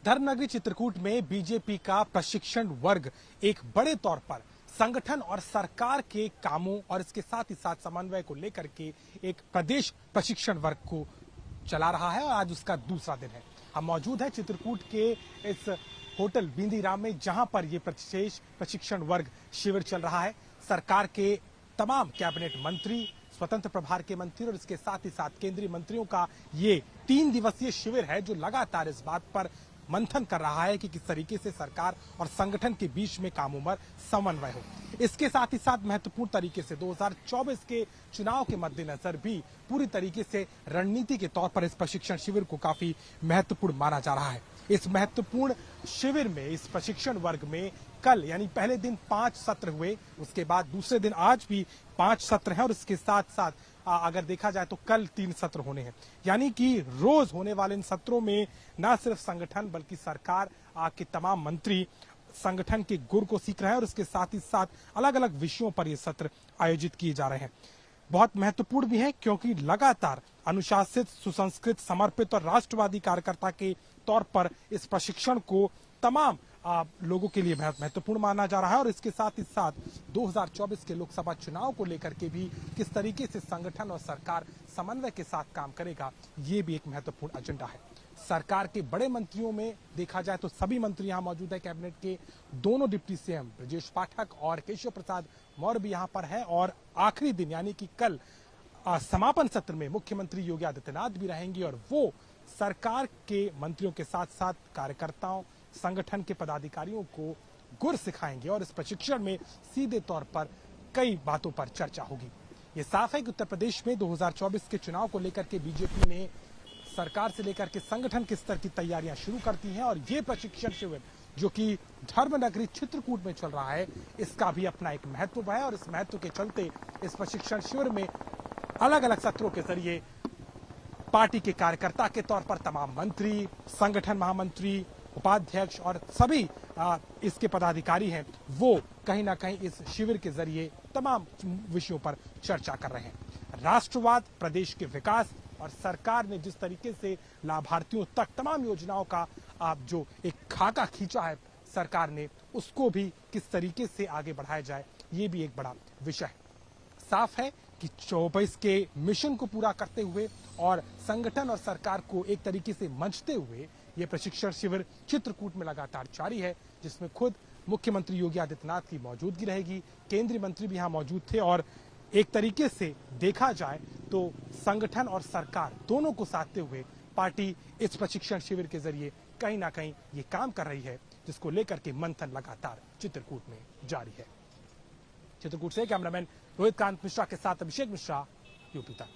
धर्मनगरी चित्रकूट में बीजेपी का प्रशिक्षण वर्ग एक बड़े तौर पर संगठन और सरकार के कामों और इसके साथ ही साथ समन्वय को लेकर के एक प्रदेश प्रशिक्षण वर्ग को चला रहा है और आज उसका दूसरा दिन है। हम मौजूद हैं चित्रकूट के इस होटल बिंदीराम में, जहां पर ये विशेष प्रशिक्षण वर्ग शिविर चल रहा है। सरकार के तमाम कैबिनेट मंत्री, स्वतंत्र प्रभार के मंत्री और इसके साथ ही साथ केंद्रीय मंत्रियों का ये 3 दिवसीय शिविर है, जो लगातार इस बात पर मंथन कर रहा है कि किस तरीके से सरकार और संगठन के बीच में कामों में समन्वय हो। इसके साथ ही साथ महत्वपूर्ण तरीके से 2024 के चुनाव के मद्देनजर भी पूरी तरीके से रणनीति के तौर पर इस प्रशिक्षण शिविर को काफी महत्वपूर्ण माना जा रहा है। इस महत्वपूर्ण शिविर में, इस प्रशिक्षण वर्ग में कल यानी पहले दिन 5 सत्र हुए, उसके बाद दूसरे दिन आज भी 5 सत्र हैं और इसके साथ साथ अगर देखा जाए तो कल 3 सत्र होने हैं। यानी कि रोज होने वाले इन सत्रों में न सिर्फ संगठन बल्कि सरकार के तमाम मंत्री संगठन के गुर को सीख रहे हैं और इसके साथ ही साथ अलग अलग विषयों पर ये सत्र आयोजित किए जा रहे हैं। बहुत महत्वपूर्ण भी है क्योंकि लगातार अनुशासित, सुसंस्कृत, समर्पित और राष्ट्रवादी कार्यकर्ता के तौर पर इस प्रशिक्षण को तमाम लोगों के लिए महत्वपूर्ण माना जा रहा है और इसके साथ ही साथ 2024 के लोकसभा चुनाव को लेकर के भी किस तरीके से संगठन और सरकार समन्वय के साथ काम करेगा, ये भी एक महत्वपूर्ण एजेंडा है। सरकार के बड़े मंत्रियों में देखा जाए तो सभी मंत्री यहाँ मौजूद है। कैबिनेट के दोनों डिप्टी सीएम ब्रजेश पाठक और केशव प्रसाद मौर्य भी यहाँ पर है और आखिरी दिन यानी कि कल समापन सत्र में मुख्यमंत्री योगी आदित्यनाथ भी रहेंगे और वो सरकार के मंत्रियों के साथ साथ कार्यकर्ताओं, संगठन के पदाधिकारियों को गुर सिखाएंगे और इस प्रशिक्षण में सीधे तौर पर कई बातों पर चर्चा होगी। ये साफ है कि उत्तर प्रदेश में 2024 के चुनाव को लेकर के बीजेपी ने सरकार से लेकर के संगठन के स्तर की तैयारियां शुरू करती हैं और ये प्रशिक्षण शिविर जो कि धर्मनगरी चित्रकूट में चल रहा है, इसका भी अपना एक महत्व है और इस महत्व के चलते इस प्रशिक्षण शिविर में अलग अलग सत्रों के जरिए पार्टी के कार्यकर्ता के तौर पर तमाम मंत्री, संगठन महामंत्री, उपाध्यक्ष और सभी इसके पदाधिकारी हैं, वो कहीं ना कहीं इस शिविर के जरिए तमाम विषयों पर चर्चा कर रहे हैं। राष्ट्रवाद, प्रदेश के विकास और सरकार ने जिस तरीके से लाभार्थियों तक तमाम योजनाओं का जो एक खाका खींचा है सरकार ने, उसको भी किस तरीके से आगे बढ़ाया जाए, ये भी एक बड़ा विषय है। साफ है कि 24 के मिशन को पूरा करते हुए और संगठन और सरकार को एक तरीके से मंचते हुए ये प्रशिक्षण शिविर चित्रकूट में लगातार जारी है, जिसमें खुद मुख्यमंत्री योगी आदित्यनाथ की मौजूदगी रहेगी। केंद्रीय मंत्री भी यहाँ मौजूद थे और एक तरीके से देखा जाए तो संगठन और सरकार दोनों को साधते हुए पार्टी इस प्रशिक्षण शिविर के जरिए कहीं ना कहीं ये काम कर रही है, जिसको लेकर के मंथन लगातार चित्रकूट में जारी है। चित्रकूट से कैमरामैन रोहित कांत मिश्रा के साथ अभिषेक मिश्रा, यूपी तक।